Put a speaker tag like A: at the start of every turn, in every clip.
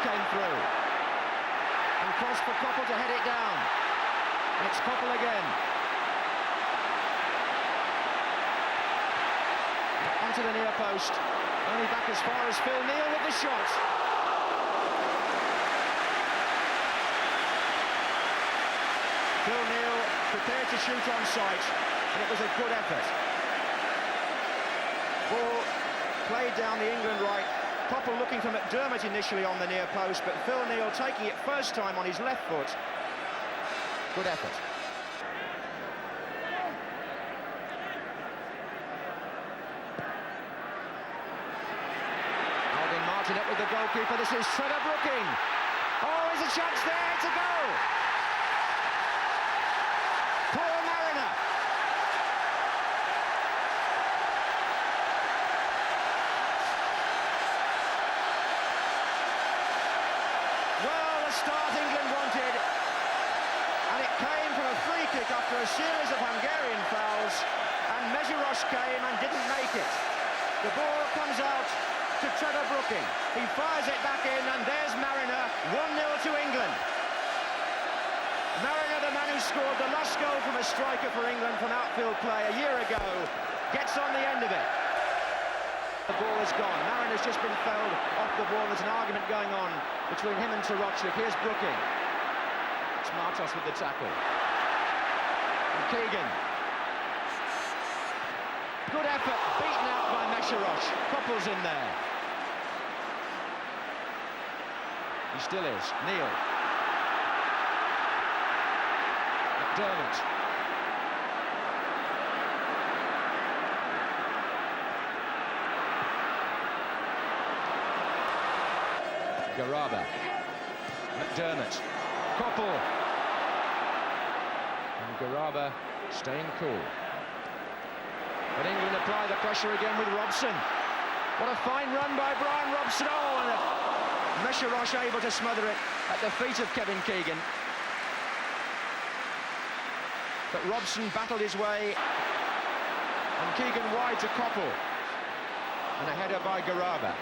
A: came through. And cross for Koppel to head it down. And it's Koppel again. Onto the near post. Only back as far as Phil Neal with the shot. Phil Neal prepared to shoot on sight, and it was a good effort. Ball played down the England right. Koppel looking for McDermott initially on the near post, but Phil Neal taking it first time on his left foot. Good effort. Alvin Martin up with the goalkeeper. This is Trevor Brooking. Oh, there's a chance there to go. Paul Mariner. Well, the start England wanted, and it came from a free kick after a series of Hungarian fouls, and Meziros came and didn't make it. The ball comes out to Trevor Brooking. He fires it back in, and there's Mariner, 1-0 to England. Mariner, the man who scored the last goal from a striker for England from outfield play a year ago, gets on the end of it. The ball is gone. Mariner's just been fouled off the ball. There's an argument going on between him and Tarocik. Here's Brooking. It's Martos with the tackle. And Keegan. Good effort, beaten out by Meziros. Koppel's in there. He still is. Neal. McDermott. Garaba. McDermott. Koppel. And Garaba staying cool. But England apply the pressure again with Robson. What a fine run by Brian Robson. Oh, and Meziros able to smother it at the feet of Kevin Keegan. But Robson battled his way, and Keegan wide to Koppel. And a header by Garaba.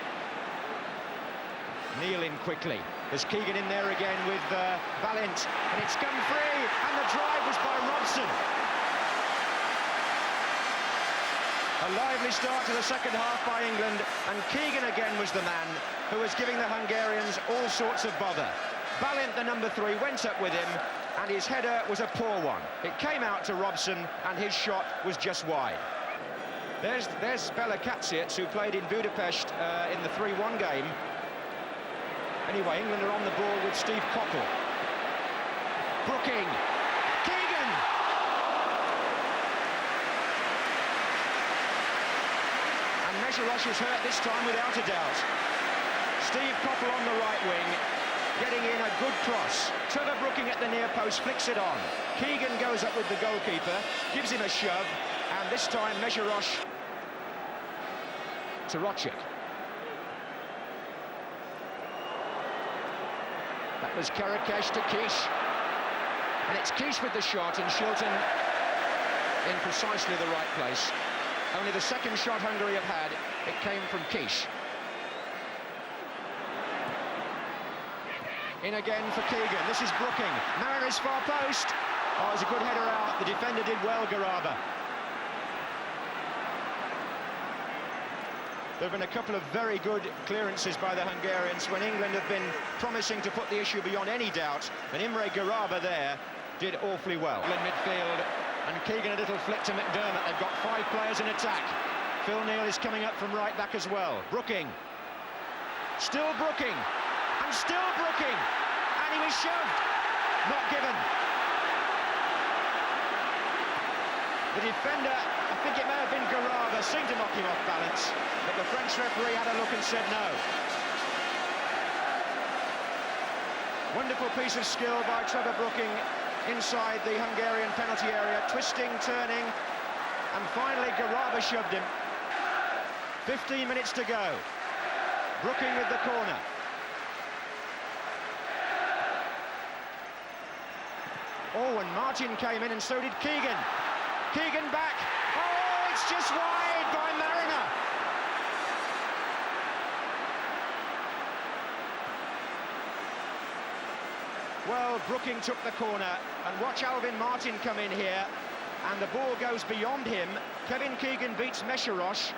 A: Neal in quickly. There's Keegan in there again with Valent, and it's come free, and the drive was by Robson. A lively start to the second half by England, and Keegan again was the man who was giving the Hungarians all sorts of bother. Valent, the number 3, went up with him, and his header was a poor one. It came out to Robson, and his shot was just wide. There's Bela Katsic, who played in Budapest in the 3-1 game. Anyway, England are on the ball with Steve Koppel. Brooking. Keegan! And Meziros is hurt this time without a doubt. Steve Koppel on the right wing, getting in a good cross. Trevor Brooking at the near post flicks it on. Keegan goes up with the goalkeeper, gives him a shove, and this time Meziros to Tarocik. That was Karakesh to Kish. And it's Kish with the shot, and Shilton in precisely the right place. Only the second shot Hungary have had, it came from Kish. In again for Keegan. This is Brooking. Mariner's far post. Oh, it was a good header out. The defender did well, Garaba. There have been a couple of very good clearances by the Hungarians when England have been promising to put the issue beyond any doubt, and Imre Garaba there did awfully well. In midfield, and Keegan a little flick to McDermott. They've got 5 players in attack. Phil Neal is coming up from right back as well. Brooking. Still Brooking. And still Brooking. And he was shoved. Not given. The defender, I think it may have been Garaba, seemed to knock him off balance, but the French referee had a look and said no. Wonderful piece of skill by Trevor Brooking inside the Hungarian penalty area, twisting, turning, and finally Garaba shoved him. 15 minutes to go. Brooking with the corner. Oh, and Martin came in, and so did Keegan. Keegan back. Oh, it's just wide by Mariner. Well, Brooking took the corner, and watch Alvin Martin come in here, and the ball goes beyond him. Kevin Keegan beats Mesherosh,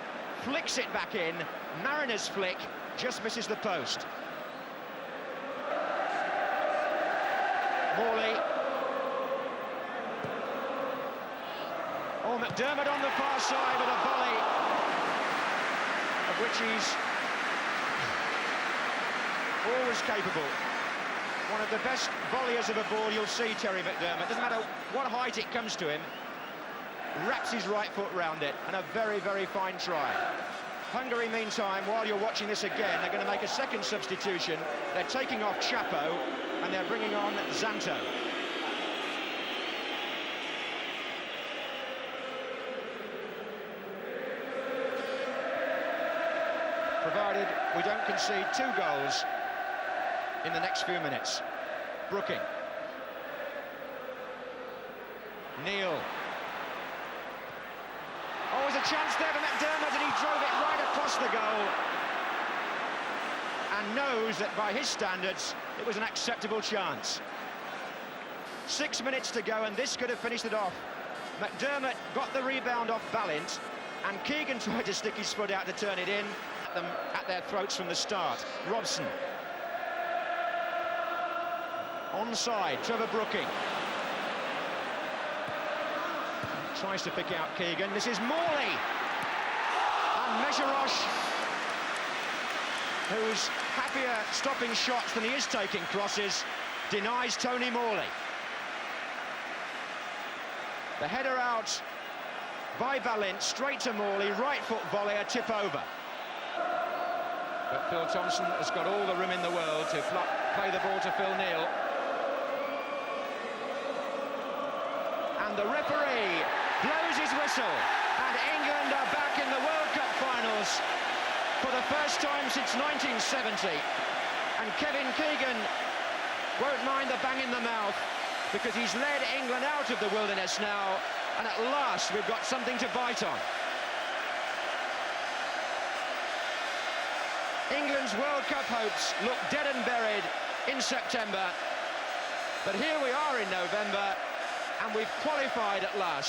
A: flicks it back in. Mariner's flick just misses the post. Morley. Oh, McDermott on the far side with a volley, of which he's always capable. One of the best volleyers of a ball you'll see, Terry McDermott. Doesn't matter what height it comes to him, wraps his right foot round it, and a very, very fine try. Hungary, meantime, while you're watching this again, they're going to make a second substitution. They're taking off Chapo, and they're bringing on Zanto. Provided we don't concede 2 goals in the next few minutes. Brooking. Neal. Oh, there's a chance there for McDermott, and he drove it right across the goal. And knows that by his standards, it was an acceptable chance. 6 minutes to go, and this could have finished it off. McDermott got the rebound off Balint, and Keegan tried to stick his foot out to turn it in. Them at their throats from the start. Robson. Onside, Trevor Brooking. Tries to pick out Keegan. This is Morley. And Mesherosh, who's happier stopping shots than he is taking crosses, denies Tony Morley. The header out by Balint, straight to Morley, right foot volley, a tip over. But Phil Thompson has got all the room in the world to play the ball to Phil Neal. And the referee blows his whistle, and England are back in the World Cup finals for the first time since 1970. And Kevin Keegan won't mind the bang in the mouth, because he's led England out of the wilderness now, and at last we've got something to bite on. England's World Cup hopes look dead and buried in September, but here we are in November, and we've qualified at last.